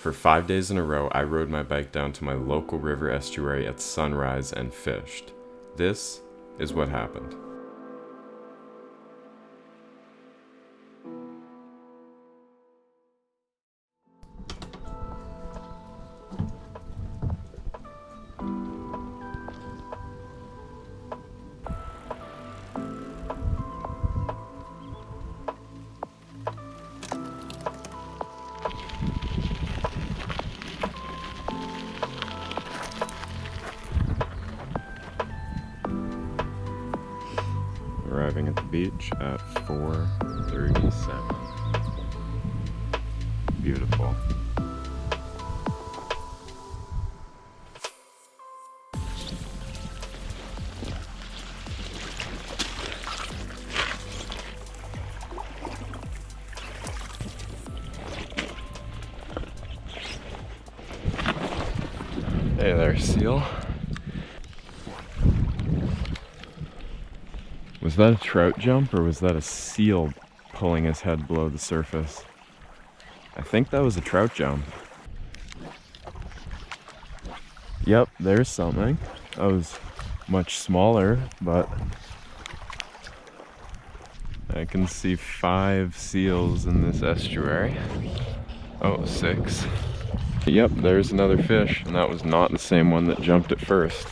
For 5 days in a row, I rode my bike down to my local river estuary at sunrise and fished. This is what happened. Arriving at the beach at 4:37. Beautiful. Hey there, seal. Was that a trout jump or was that a seal pulling his head below the surface? I think that was a trout jump. Yep, there's something. That was much smaller, but I can see 5 seals in this estuary. Oh, 6. Yep, there's another fish, and that was not the same one that jumped at first,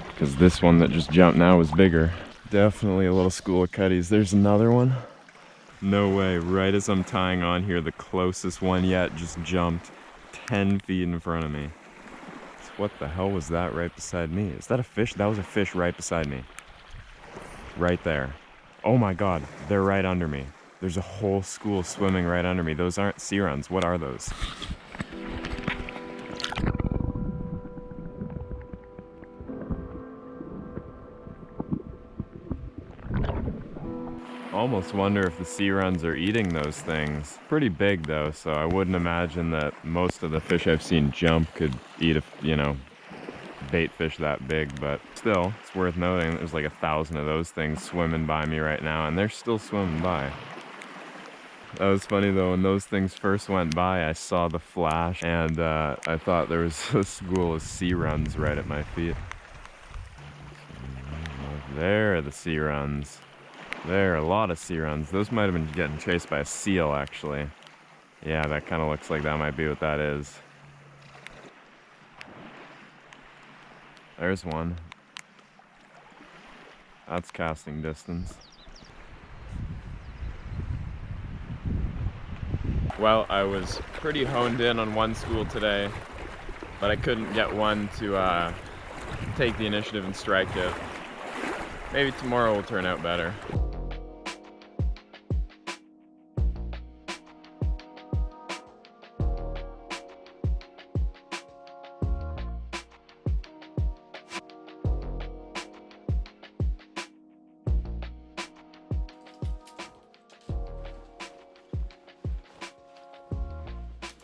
because this one that just jumped now was bigger. Definitely a little school of cutties. There's another one. No way, right as I'm tying on here, the closest one yet just jumped 10 feet in front of me. So what the hell was that right beside me? Is that a fish? That was a fish right beside me. Right there. Oh my God, they're right under me. There's a whole school swimming right under me. Those aren't sea runs. What are those? Almost wonder if the sea runs are eating those things. Pretty big though, so I wouldn't imagine that most of the fish I've seen jump could eat a, bait fish that big, but still, it's worth noting there's like 1,000 of those things swimming by me right now, and they're still swimming by. That was funny though, when those things first went by, I saw the flash, and I thought there was a school of sea runs right at my feet. There are the sea runs. There are a lot of sea runs. Those might have been getting chased by a seal, actually. Yeah, that kind of looks like that might be what that is. There's one. That's casting distance. Well, I was pretty honed in on one school today, but I couldn't get one to take the initiative and strike it. Maybe tomorrow will turn out better.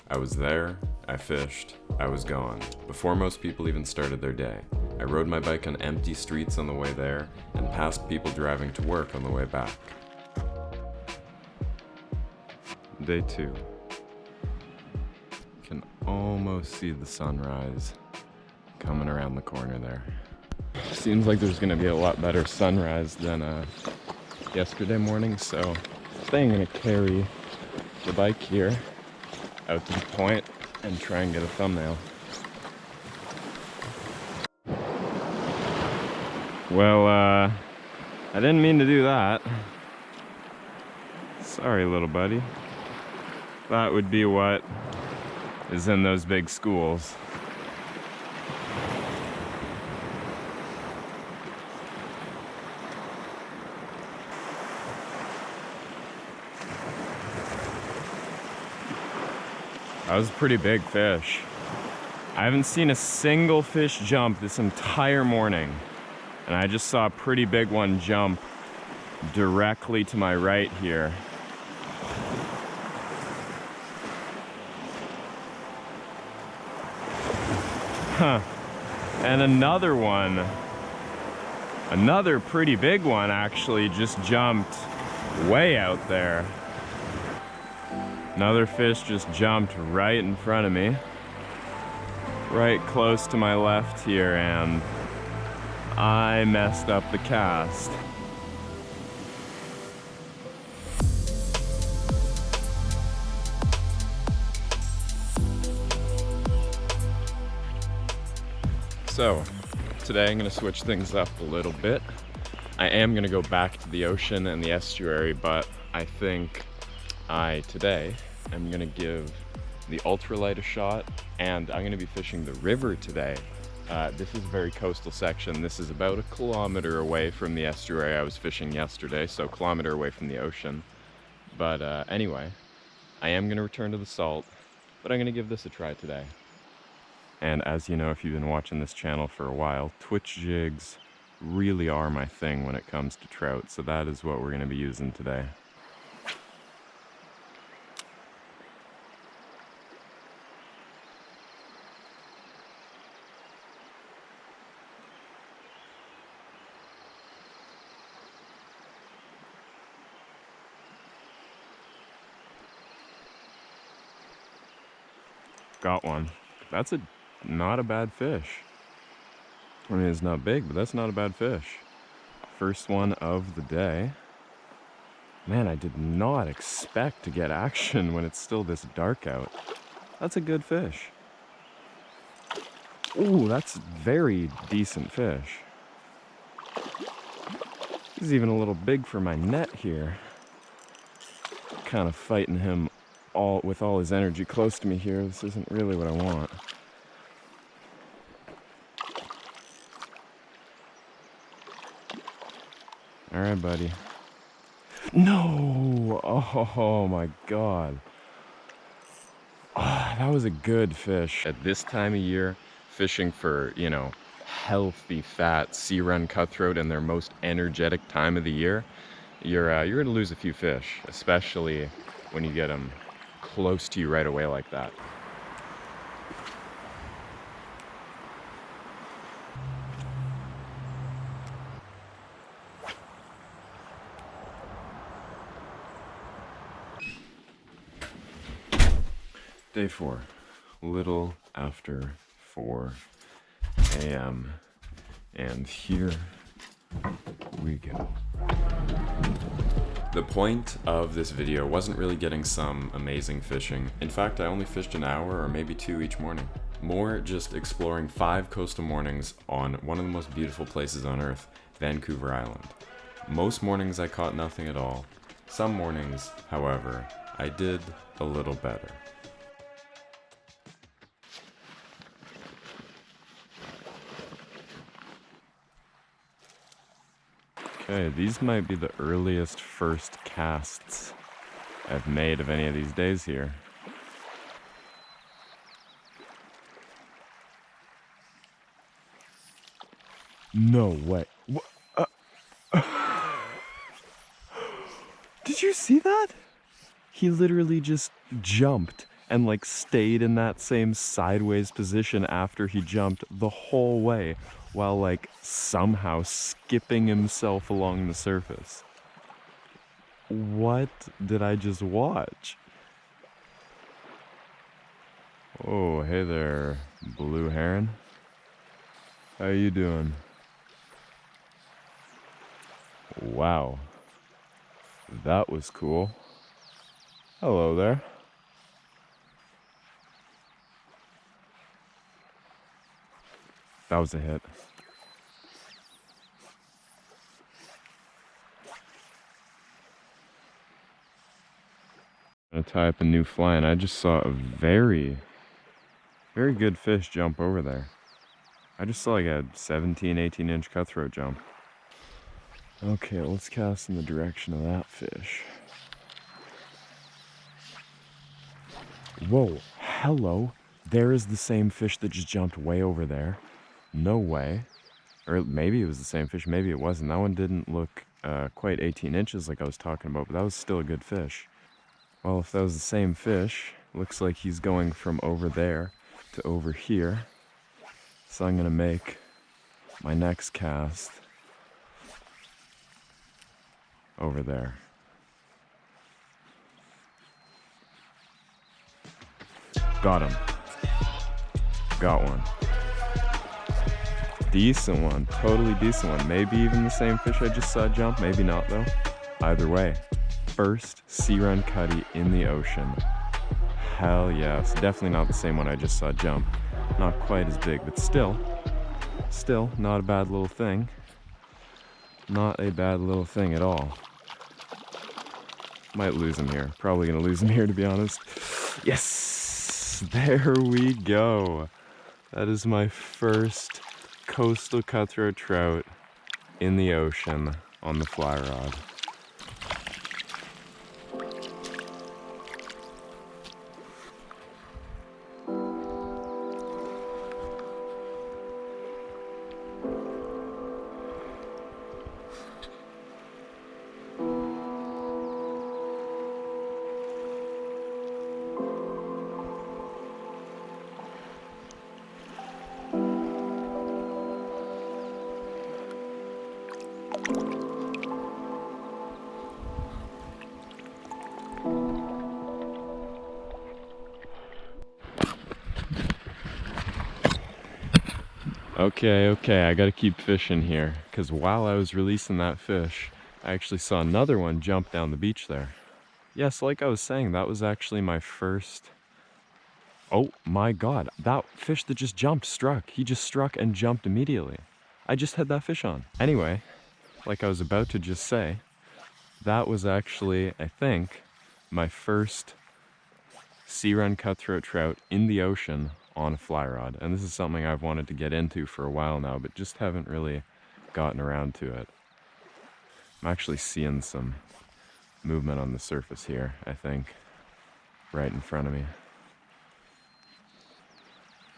I was there, I fished, I was gone, before most people even started their day. I rode my bike on empty streets on the way there, and passed people driving to work on the way back. Day 2. Can almost see the sunrise coming around the corner there. Seems like there's gonna be a lot better sunrise than yesterday morning, so I think I'm gonna carry the bike here out to the point and try and get a thumbnail. Well, I didn't mean to do that. Sorry, little buddy. That would be what is in those big schools. That was a pretty big fish. I haven't seen a single fish jump this entire morning, and I just saw a pretty big one jump directly to my right here. Huh. And another one, another pretty big one actually just jumped way out there. Another fish just jumped right in front of me, right close to my left here, and I messed up the cast. So, today I'm going to switch things up a little bit. I am going to go back to the ocean and the estuary, but I think today I'm going to give the ultralight a shot, and I'm going to be fishing the river today. This is a very coastal section. This is about 1 kilometer away from the estuary I was fishing yesterday, so 1 kilometer away from the ocean. But anyway, I am going to return to the salt, but I'm going to give this a try today. And as you know, if you've been watching this channel for a while, Twitch jigs really are my thing when it comes to trout, so that is what we're going to be using today. Got one. That's not a bad fish. I mean, it's not big, but that's not a bad fish. First one of the day. Man, I did not expect to get action when it's still this dark out. That's a good fish. Ooh, that's very decent fish. He's even a little big for my net here. Kind of fighting him with all his energy close to me here. This isn't really what I want. All right, buddy. No! Oh my God. Oh, that was a good fish. At this time of year, fishing for, you know, healthy, fat sea run cutthroat in their most energetic time of the year, you're gonna lose a few fish, especially when you get them close to you right away like that. Day 4, little after 4 a.m. and here we go. The point of this video wasn't really getting some amazing fishing. In fact, I only fished an hour or maybe 2 each morning. More just exploring 5 coastal mornings on one of the most beautiful places on earth, Vancouver Island. Most mornings I caught nothing at all. Some mornings, however, I did a little better. Okay, these might be the earliest first casts I've made of any of these days here. No way. Did you see that? He literally just jumped and like stayed in that same sideways position after he jumped the whole way, while like somehow skipping himself along the surface. What did I just watch? Oh, hey there, blue heron. How you doing? Wow, that was cool. Hello there. That was a hit. I'm gonna tie up a new fly, and I just saw a very good fish jump over there. I just saw like a 17, 18-inch cutthroat jump. Okay, let's cast in the direction of that fish. Whoa, hello. There is the same fish that just jumped way over there. No way. Or maybe it was the same fish, maybe it wasn't. That one didn't look quite 18 inches like I was talking about, but that was still a good fish. Well, if that was the same fish, looks like he's going from over there to over here. So I'm gonna make my next cast over there. Got him. Got one. Decent one, totally decent one. Maybe even the same fish I just saw jump, maybe not though. Either way, first sea run cutty in the ocean. Hell yes, definitely not the same one I just saw jump. Not quite as big, but still not a bad little thing. Not a bad little thing at all. Might lose him here. Probably gonna lose him here, to be honest. Yes! There we go. That is my first coastal cutthroat trout in the ocean on the fly rod. Okay, I gotta keep fishing here, because while I was releasing that fish, I actually saw another one jump down the beach there. Yes, like I was saying, that was actually my first... Oh my god, that fish that just jumped struck. He just struck and jumped immediately. I just had that fish on. Anyway, like I was about to just say, that was actually, I think, my first sea run cutthroat trout in the ocean on a fly rod. And this is something I've wanted to get into for a while now, but just haven't really gotten around to it. I'm actually seeing some movement on the surface here, I think, right in front of me.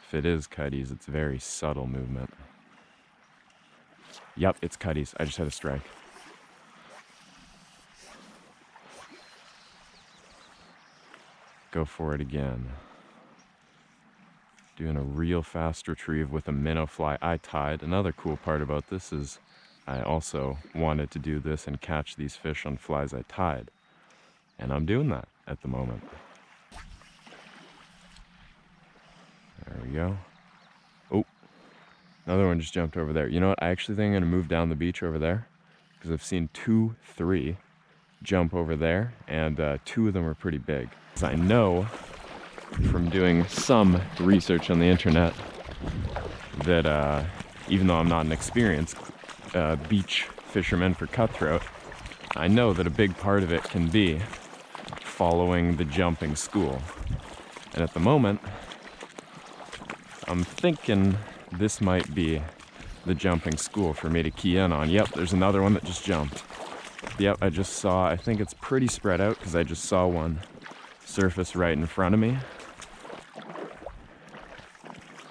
If it is cutties, it's very subtle movement. Yep, it's cutties. I just had a strike. Go for it again. Doing a real fast retrieve with a minnow fly I tied. Another cool part about this is I also wanted to do this and catch these fish on flies I tied. And I'm doing that at the moment. There we go. Oh, another one just jumped over there. You know what? I actually think I'm going to move down the beach over there, because I've seen 2, 3 jump over there, and 2 of them are pretty big. So I know from doing some research on the internet that even though I'm not an experienced beach fisherman for cutthroat, I know that a big part of it can be following the jumping school. And at the moment, I'm thinking this might be the jumping school for me to key in on. Yep, there's another one that just jumped. Yep, I just saw, I think it's pretty spread out because I just saw one surface right in front of me.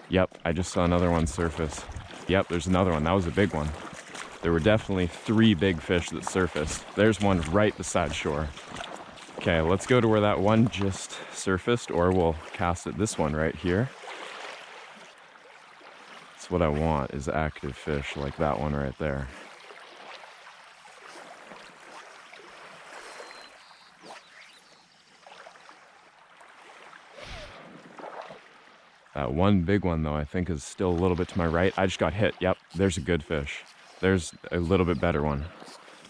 Yep, I just saw another one surface. Yep, there's another one. That was a big one. There were definitely 3 big fish that surfaced. There's one right beside shore. Okay, let's go to where that one just surfaced, or we'll cast at this one right here. That's what I want, is active fish like that one right there. That one big one, though, I think is still a little bit to my right. I just got hit. Yep, there's a good fish. There's a little bit better one.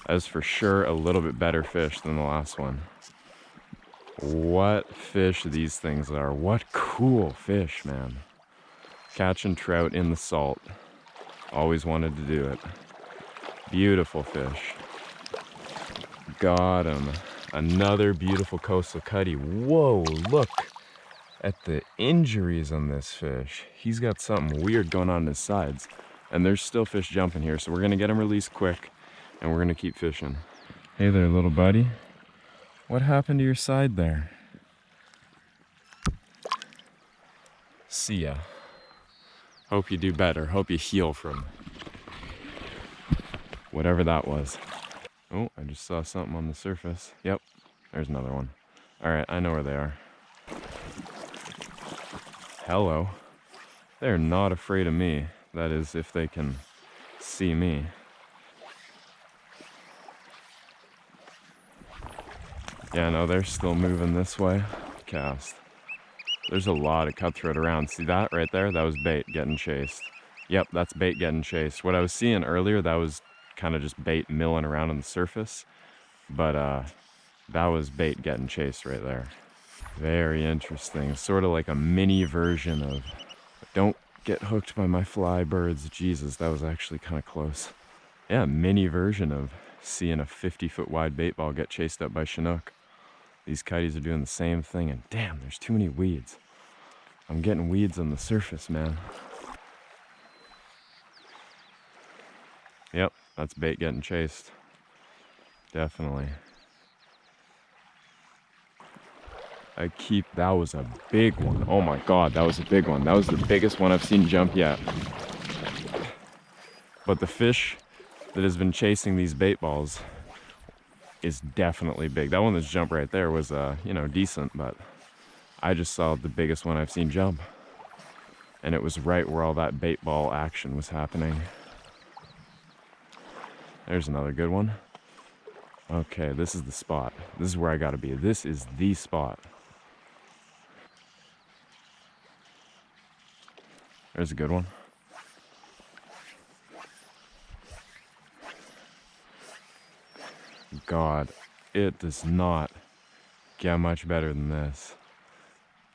That is for sure a little bit better fish than the last one. What fish these things are. What cool fish, man. Catching trout in the salt. Always wanted to do it. Beautiful fish. Got him. Another beautiful coastal cutty. Whoa, look at the injuries on this fish. He's got something weird going on his sides. And there's still fish jumping here, so we're gonna get him released quick and we're gonna keep fishing. Hey there, little buddy. What happened to your side there? See ya. Hope you do better. Hope you heal from whatever that was. Oh, I just saw something on the surface. Yep, there's another one. All right, I know where they are. Hello. They're not afraid of me. That is, if they can see me. Yeah, no, they're still moving this way. Cast. There's a lot of cutthroat around. See that right there? That was bait getting chased. Yep, that's bait getting chased. What I was seeing earlier, that was kind of just bait milling around on the surface. But that was bait getting chased right there. Very interesting. Sort of like a mini version of... Don't get hooked by my fly birds. Jesus, that was actually kind of close. Yeah, mini version of seeing a 50-foot wide bait ball get chased up by Chinook. These kites are doing the same thing, and damn, there's too many weeds. I'm getting weeds on the surface, man. Yep, that's bait getting chased. Definitely. That was a big one. Oh my God, that was a big one. That was the biggest one I've seen jump yet. But the fish that has been chasing these bait balls is definitely big. That one that's jumped right there was, you know, decent, but I just saw the biggest one I've seen jump. And it was right where all that bait ball action was happening. There's another good one. Okay, this is the spot. This is where I gotta be. This is the spot. There's a good one. God, it does not get much better than this.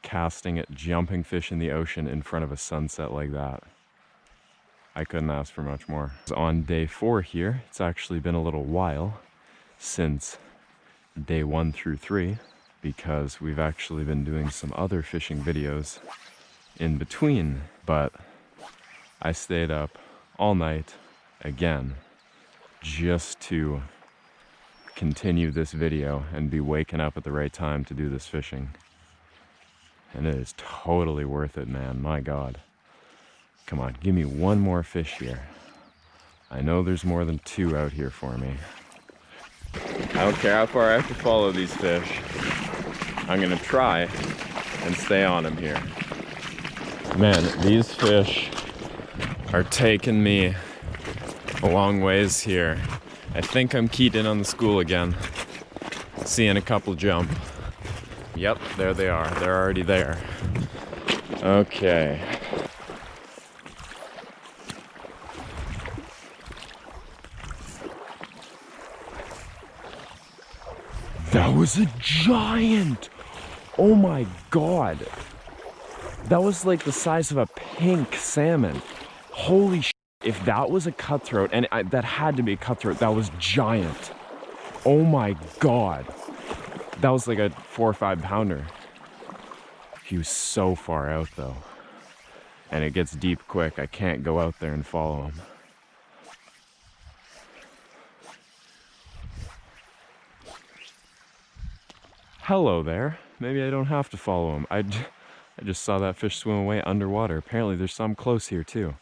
Casting at jumping fish in the ocean in front of a sunset like that. I couldn't ask for much more. On day 4 here, it's actually been a little while since day 1 through 3, because we've actually been doing some other fishing videos in between, but I stayed up all night again just to continue this video and be waking up at the right time to do this fishing. And it is totally worth it, man. My God. Come on, give me one more fish here. I know there's more than 2 out here for me. I don't care how far I have to follow these fish. I'm gonna try and stay on them here. Man, these fish are taking me a long ways here. I think I'm keyed in on the school again. Seeing a couple jump. Yep, there they are. They're already there. Okay. That was a giant! Oh my God. That was like the size of a pink salmon. Holy shit. If that was a cutthroat, and that had to be a cutthroat, that was giant. Oh my God. That was like a 4 or 5 pounder. He was so far out though. And it gets deep quick. I can't go out there and follow him. Hello there. Maybe I don't have to follow him. I just saw that fish swim away underwater. Apparently there's some close here too.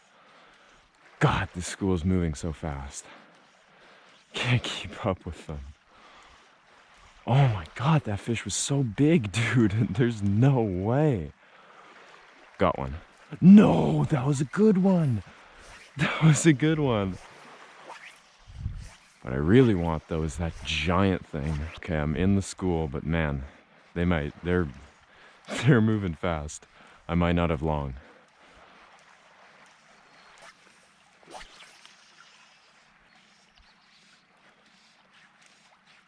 God, this school is moving so fast. Can't keep up with them. Oh my God, that fish was so big, dude. There's no way. Got one. No, that was a good one. That was a good one. What I really want though is that giant thing. Okay, I'm in the school, but man, they're moving fast. I might not have long.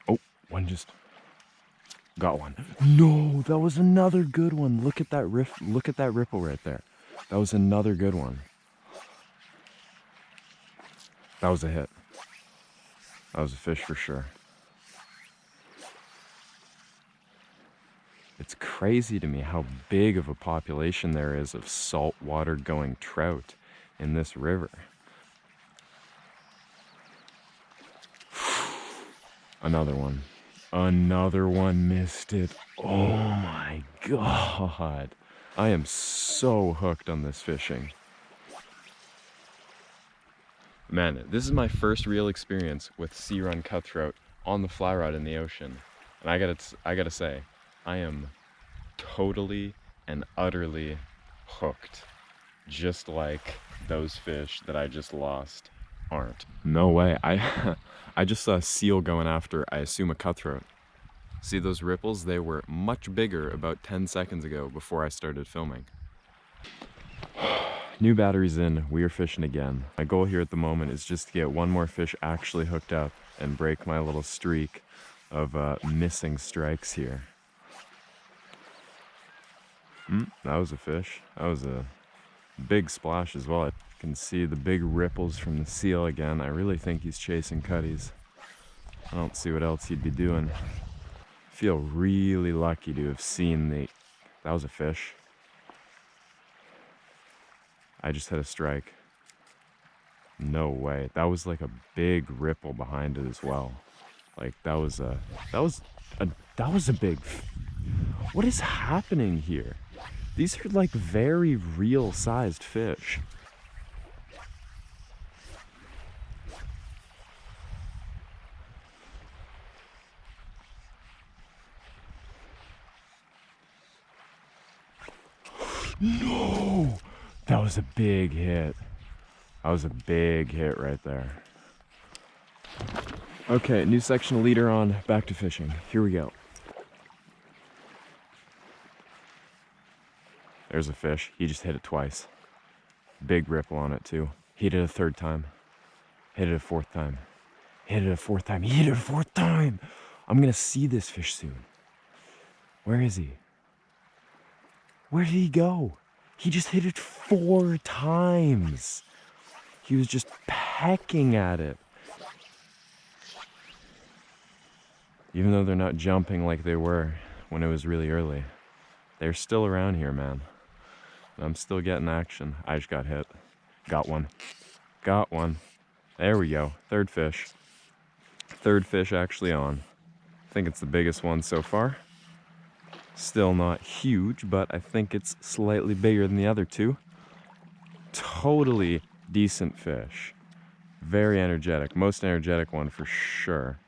Oh, one just got one. No, that was another good one. Look at that look at that ripple right there. That was another good one. That was a hit. That was a fish for sure. It's crazy to me how big of a population there is of saltwater going trout in this river. Another one. Another one missed it. Oh my God. I am so hooked on this fishing. Man, this is my first real experience with sea run cutthroat on the fly rod in the ocean. And I gotta say, I am totally and utterly hooked. Just like those fish that I just lost aren't. No way. I just saw a seal going after, I assume, a cutthroat. See those ripples? They were much bigger about 10 seconds ago before I started filming. New batteries in, we are fishing again. My goal here at the moment is just to get one more fish actually hooked up and break my little streak of missing strikes here. That was a fish. That was a big splash as well. I can see the big ripples from the seal again. I really think he's chasing cutties. I don't see what else he'd be doing. I feel really lucky to have seen that was a fish. I just hit a strike. No way. That was like a big ripple behind it as well. Like that was a big, what is happening here? These are like very real sized fish. No! That was a big hit. That was a big hit right there. Okay, new section of leader on, back to fishing. Here we go. There's a fish. He just hit it twice. Big ripple on it too. He hit it a third time. Hit it a fourth time. Hit it a fourth time. He hit it a fourth time! I'm gonna see this fish soon. Where is he? Where did he go? He just hit it 4 times. He was just pecking at it. Even though they're not jumping like they were when it was really early, they're still around here, man. I'm still getting action. I just got hit. Got one. Got one. There we go. Third fish. Third fish actually on. I think it's the biggest one so far. Still not huge, but I think it's slightly bigger than the other two. Totally decent fish. Very energetic. Most energetic one for sure.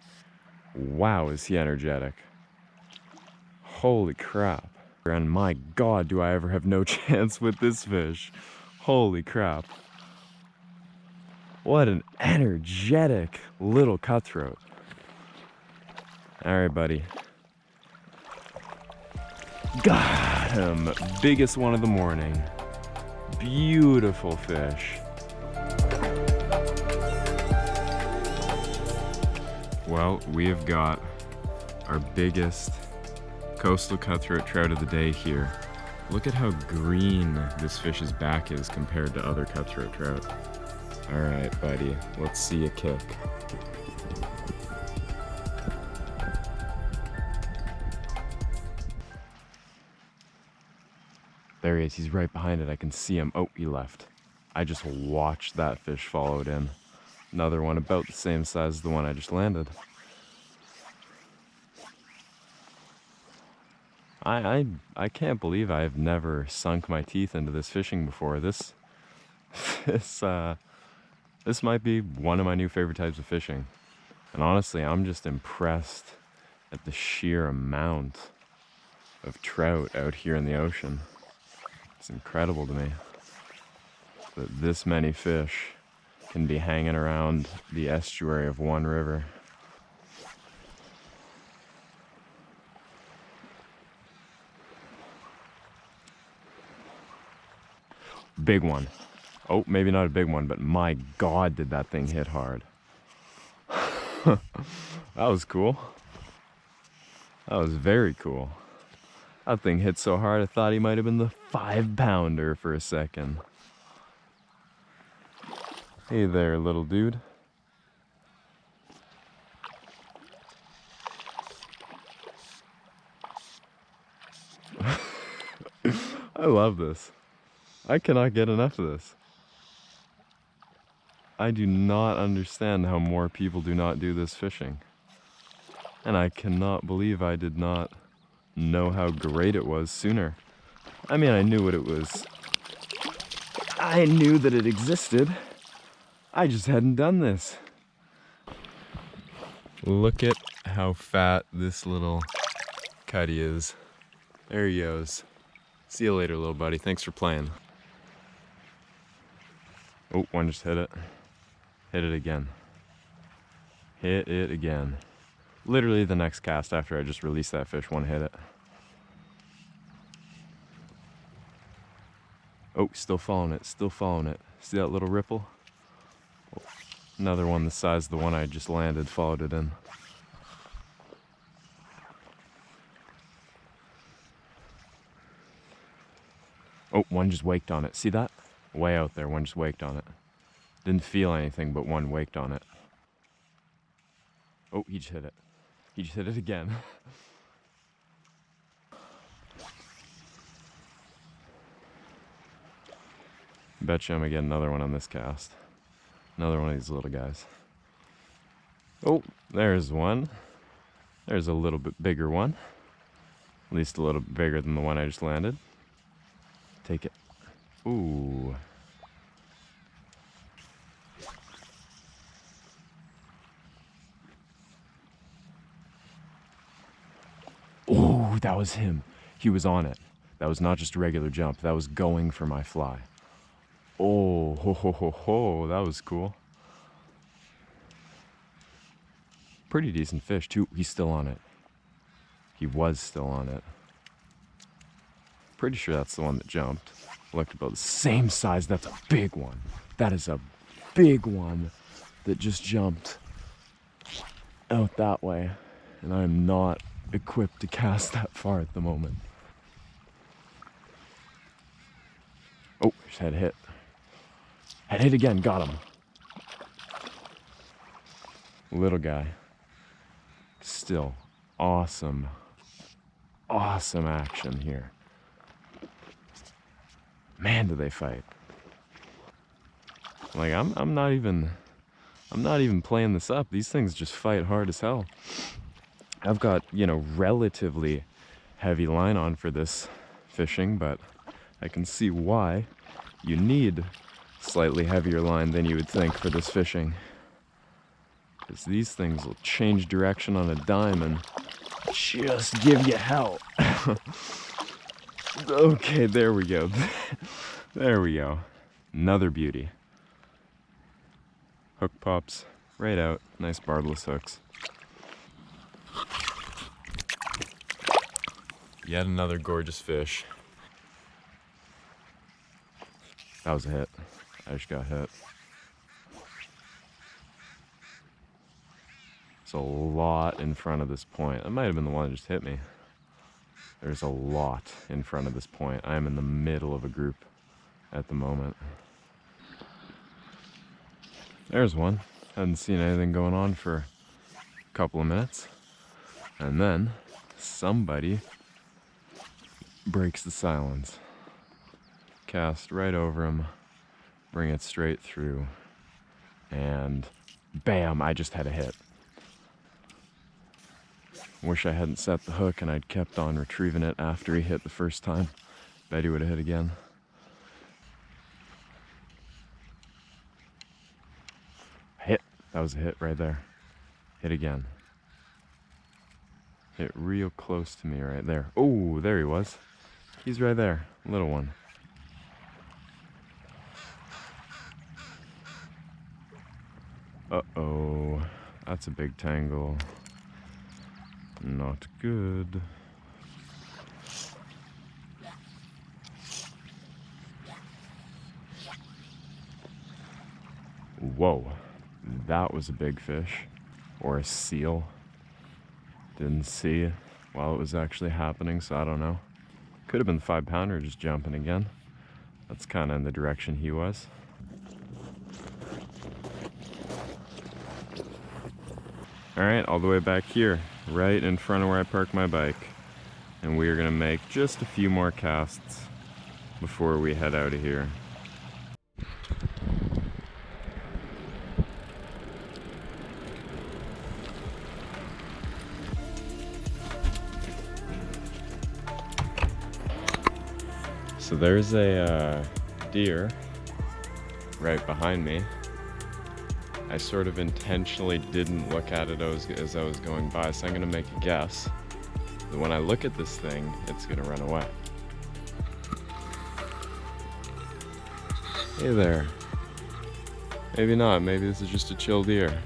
Wow, is he energetic. Holy crap. And my God, do I ever have no chance with this fish. Holy crap. What an energetic little cutthroat. All right, buddy. Got him. Biggest one of the morning. Beautiful fish. Well, we have got our biggest coastal cutthroat trout of the day here. Look at how green this fish's back is compared to other cutthroat trout. All right, buddy, let's see a kick. There he is, he's right behind it. I can see him. Oh, he left. I just watched that fish follow it in. Another one about the same size as the one I just landed. I can't believe I've never sunk my teeth into this fishing before. This might be one of my new favorite types of fishing. And honestly, I'm just impressed at the sheer amount of trout out here in the ocean. It's incredible to me that this many fish can be hanging around the estuary of one river. Big one. Oh, maybe not a big one, but my God, did that thing hit hard. That was cool. That was very cool. That thing hit so hard I thought he might have been the 5-pounder for a second. Hey there, little dude. I love this. I cannot get enough of this. I do not understand how more people do not do this fishing. And I cannot believe I did not know how great it was sooner. I mean, I knew what it was. I knew that it existed. I just hadn't done this. Look at how fat this little cutty is. There he goes. See you later, little buddy. Thanks for playing. Oh, one just hit it. Hit it again. Hit it again. Literally the next cast after I just released that fish, one hit it. Oh, still following it, still following it. See that little ripple? Another one the size of the one I just landed, followed it in. Oh, one just waked on it. See that? Way out there, one just waked on it. Didn't feel anything, but one waked on it. Oh, he just hit it. He just hit it again. Bet you I'm gonna get another one on this cast. Another one of these little guys. Oh, there's one. There's a little bit bigger one. At least a little bit bigger than the one I just landed. Take it. Ooh. Ooh, that was him. He was on it. That was not just a regular jump. That was going for my fly. Oh, ho, ho, ho, ho. That was cool. Pretty decent fish, too. He's still on it. He was still on it. Pretty sure that's the one that jumped. Looked about the same size. That's a big one. That is a big one that just jumped out that way. And I am not equipped to cast that far at the moment. Oh, just had a hit. Had hit again, got him. Little guy. Still awesome, awesome action here. Man, do they fight. Like I'm not even playing this up. These things just fight hard as hell. I've got, you know, relatively heavy line on for this fishing, but I can see why you need slightly heavier line than you would think for this fishing. Because these things will change direction on a dime and just give you hell. Okay, there we go. There we go. Another beauty. Hook pops right out. Nice barbless hooks. Yet another gorgeous fish. That was a hit. I just got hit. There's a lot in front of this point. That might have been the one that just hit me. There's a lot in front of this point. I am in the middle of a group at the moment. There's one. Hadn't seen anything going on for a couple of minutes. And then somebody breaks the silence. Cast right over him, bring it straight through, and bam, I just had a hit. Wish I hadn't set the hook and I'd kept on retrieving it after he hit the first time. Bet he would have hit again. Hit. That was a hit right there. Hit again. Hit real close to me right there. Oh, there he was. He's right there. Little one. Uh-oh. That's a big tangle. Not good. Whoa. That was a big fish. Or a seal. Didn't see it while it was actually happening, so I don't know. Could have been the 5-pounder just jumping again. That's kind of in the direction he was. Alright, all the way back here, right in front of where I park my bike. And we are going to make just a few more casts before we head out of here. So there's a deer right behind me. I sort of intentionally didn't look at it as I was going by, so I'm gonna make a guess that when I look at this thing, it's gonna run away. Hey there. Maybe not, maybe this is just a chill deer.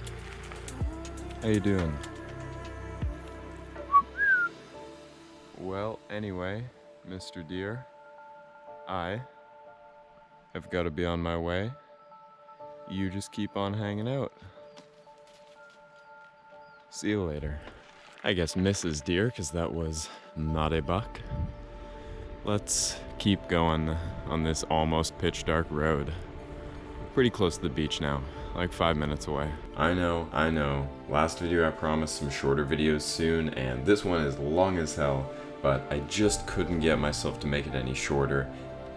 How you doing? Anyway, Mr. Deer, I have got to be on my way. You just keep on hanging out. See you later. I guess Mrs. Deer, because that was not a buck. Let's keep going on this almost pitch dark road. Pretty close to the beach now, like 5 minutes away. I know. Last video I promised some shorter videos soon, and this one is long as hell, but I just couldn't get myself to make it any shorter.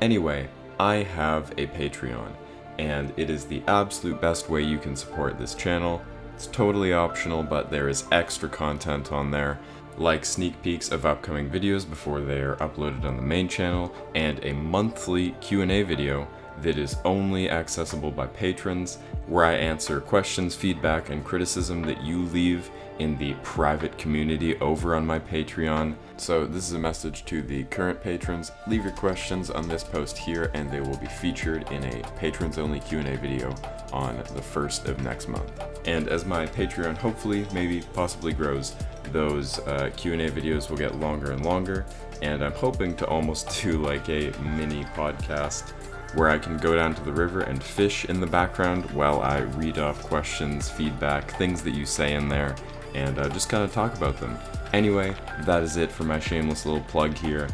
Anyway, I have a Patreon, and it is the absolute best way you can support this channel. It's totally optional, but there is extra content on there, like sneak peeks of upcoming videos before they are uploaded on the main channel, and a monthly Q&A video that is only accessible by patrons, where I answer questions, feedback, and criticism that you leave in the private community over on my Patreon. So this is a message to the current patrons. Leave your questions on this post here, and they will be featured in a patrons only Q&A video on the 1st of next month. And as my Patreon hopefully, maybe, possibly grows, those Q&A videos will get longer and longer, and I'm hoping to almost do like a mini podcast where I can go down to the river and fish in the background while I read off questions, feedback, things that you say in there, and just kind of talk about them. Anyway, that is it for my shameless little plug here.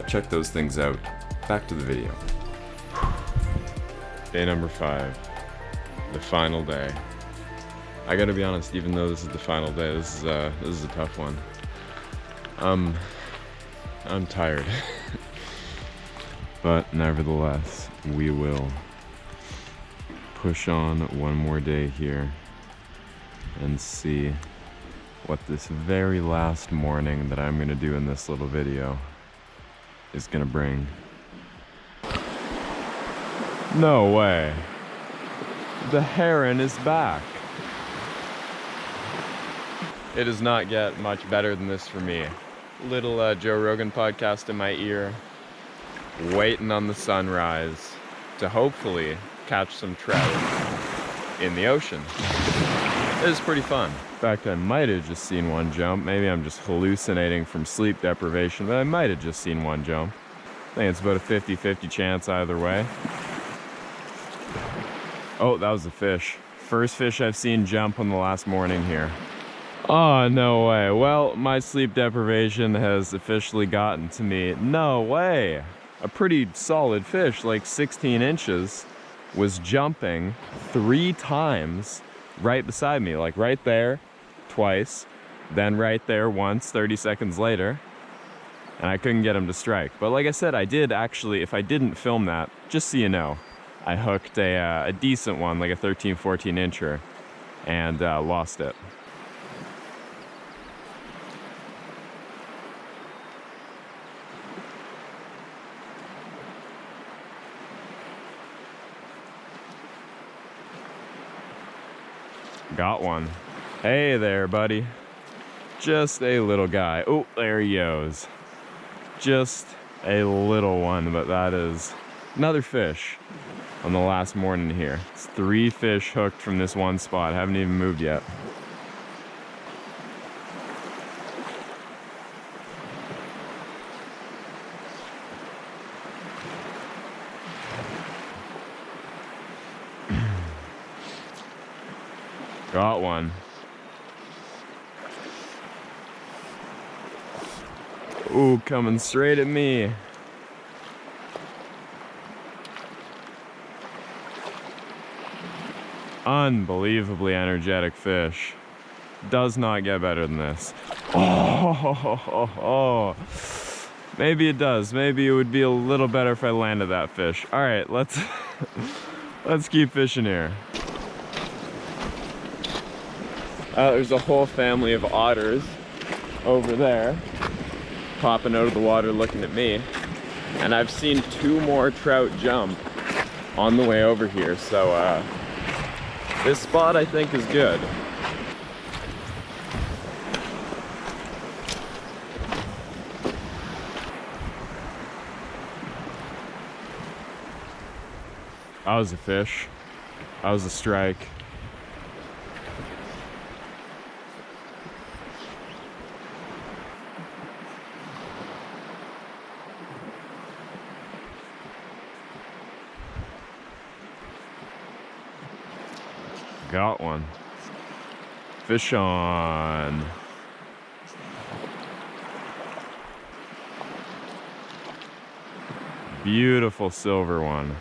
Check those things out. Back to the video. Day number 5. The final day. I gotta be honest, even though this is the final day, this is a tough one. I'm tired. But nevertheless, we will push on one more day here and see what this very last morning that I'm gonna do in this little video is gonna bring. No way. The heron is back. It does not get much better than this for me. Little Joe Rogan podcast in my ear, waiting on the sunrise to hopefully catch some trout in the ocean. It is pretty fun. In fact, I might have just seen one jump. Maybe I'm just hallucinating from sleep deprivation, but I might have just seen one jump. I think it's about a 50-50 chance either way. Oh, that was a fish. First fish I've seen jump on the last morning here. Oh, no way. Well, my sleep deprivation has officially gotten to me. No way. A pretty solid fish, like 16 inches, was jumping 3 times right beside me. Like right there, twice, then right there once, 30 seconds later. And I couldn't get him to strike. But like I said, I did actually, if I didn't film that, just so you know, I hooked a decent one, like a 13, 14 incher, and lost it. Got one. Hey there, buddy. Just a little guy. Oh, there he goes. Just a little one, but that is another fish on the last morning here. It's 3 fish hooked from this one spot. Haven't even moved yet. Got one. Ooh, coming straight at me. Unbelievably energetic fish. Does not get better than this. Oh. Maybe it does. Maybe it would be a little better if I landed that fish. All right, let's keep fishing here. There's a whole family of otters over there, popping out of the water looking at me. And I've seen 2 more trout jump on the way over here, so this spot I think is good. That was a fish. That was a strike. Got one. Fish on. Beautiful silver one.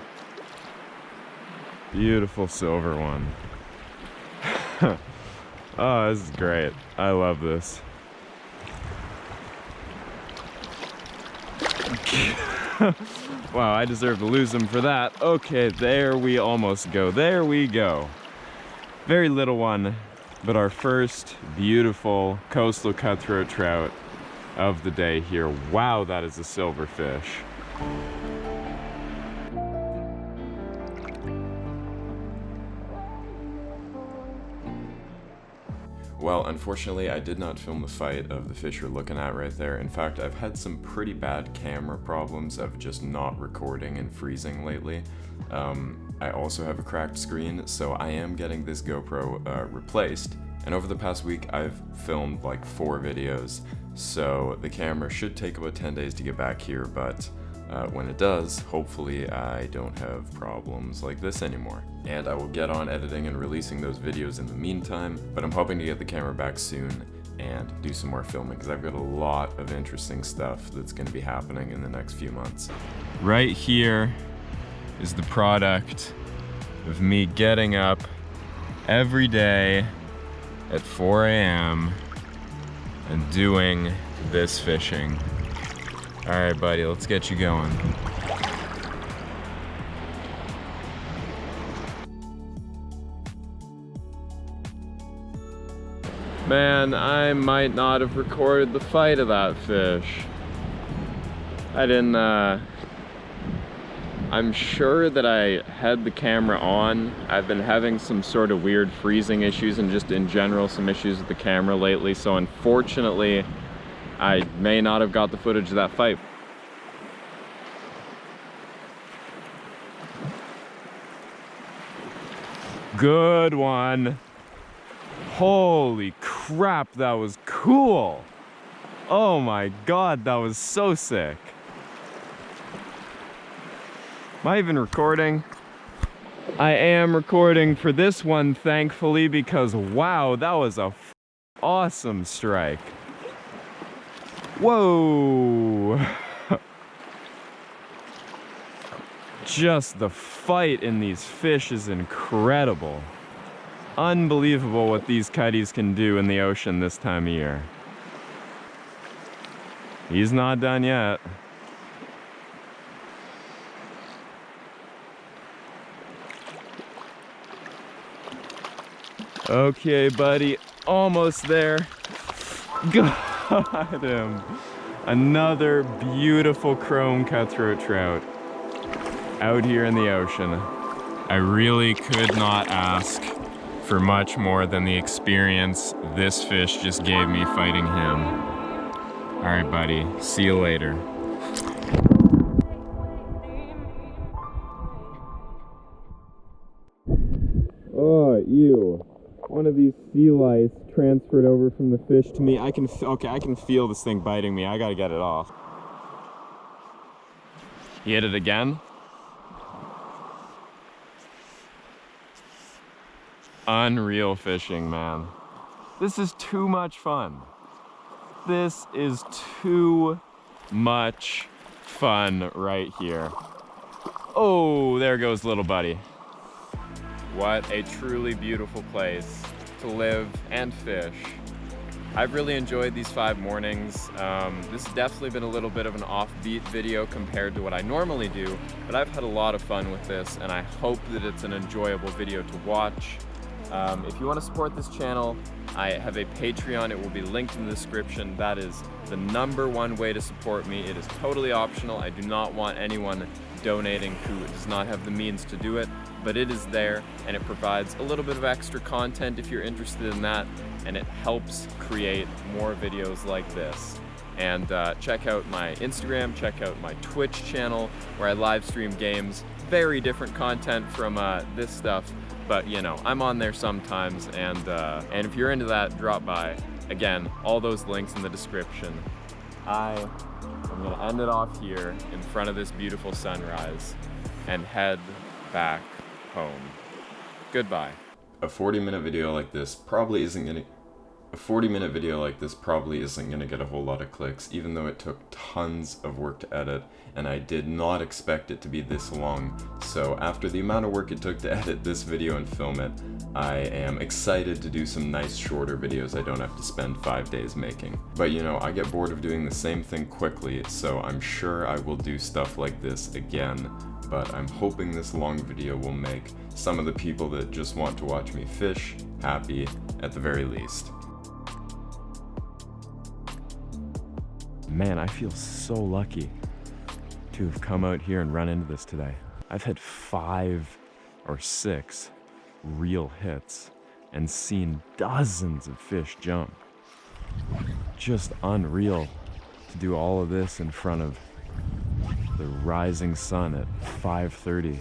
Beautiful silver one. Oh, this is great. I love this. Wow, I deserve to lose them for that. Okay, there we almost go. There we go. Very little one, but our first beautiful coastal cutthroat trout of the day here. Wow, that is a silverfish. Well, unfortunately, I did not film the fight of the fish you're looking at right there. In fact, I've had some pretty bad camera problems of just not recording and freezing lately. I also have a cracked screen, so I am getting this GoPro replaced. And over the past week, I've filmed like 4 videos, so the camera should take about 10 days to get back here, but when it does, hopefully I don't have problems like this anymore. And I will get on editing and releasing those videos in the meantime, but I'm hoping to get the camera back soon and do some more filming because I've got a lot of interesting stuff that's going to be happening in the next few months. Right here is the product of me getting up every day at 4 a.m. and doing this fishing. All right, buddy, let's get you going. Man, I might not have recorded the fight of that fish. I didn't, I'm sure that I had the camera on. I've been having some sort of weird freezing issues and just in general some issues with the camera lately, so unfortunately I may not have got the footage of that fight. Good one. Holy crap, that was cool. Oh my god, that was so sick. Am I even recording? I am recording for this one, thankfully, because wow, that was a awesome strike. Whoa! Just the fight in these fish is incredible. Unbelievable what these cutties can do in the ocean this time of year. He's not done yet. Okay, buddy, almost there. Got him. Another beautiful chrome cutthroat trout out here in the ocean. I really could not ask for much more than the experience this fish just gave me fighting him. All right, buddy, see you later. Oh, ew. One of these sea lice transferred over from the fish to me. I can feel this thing biting me. I gotta get it off. He hit it again. Unreal fishing, man. This is too much fun. This is too much fun right here. Oh, there goes little buddy. What a truly beautiful place to live and fish. I've really enjoyed these 5 mornings. This has definitely been a little bit of an offbeat video compared to what I normally do, but I've had a lot of fun with this and I hope that it's an enjoyable video to watch. If you want to support this channel, I have a Patreon. It will be linked in the description. That is the #1 way to support me. It is totally optional. I do not want anyone donating who does not have the means to do it, but it is there and it provides a little bit of extra content if you're interested in that, and it helps create more videos like this. And check out my Instagram, check out my Twitch channel where I live stream games. Very different content from this stuff, but you know, I'm on there sometimes, and if you're into that, drop by. Again, all those links in the description. I'm gonna end it off here in front of this beautiful sunrise and head back home. Goodbye. A 40-minute video like this probably isn't gonna A 40-minute video like this probably isn't going to get a whole lot of clicks, even though it took tons of work to edit, and I did not expect it to be this long. So after the amount of work it took to edit this video and film it, I am excited to do some nice shorter videos I don't have to spend 5 days making. But you know, I get bored of doing the same thing quickly, so I'm sure I will do stuff like this again, but I'm hoping this long video will make some of the people that just want to watch me fish happy at the very least. Man, I feel so lucky to have come out here and run into this today. I've had 5 or 6 real hits and seen dozens of fish jump. Just unreal to do all of this in front of the rising sun at 5:30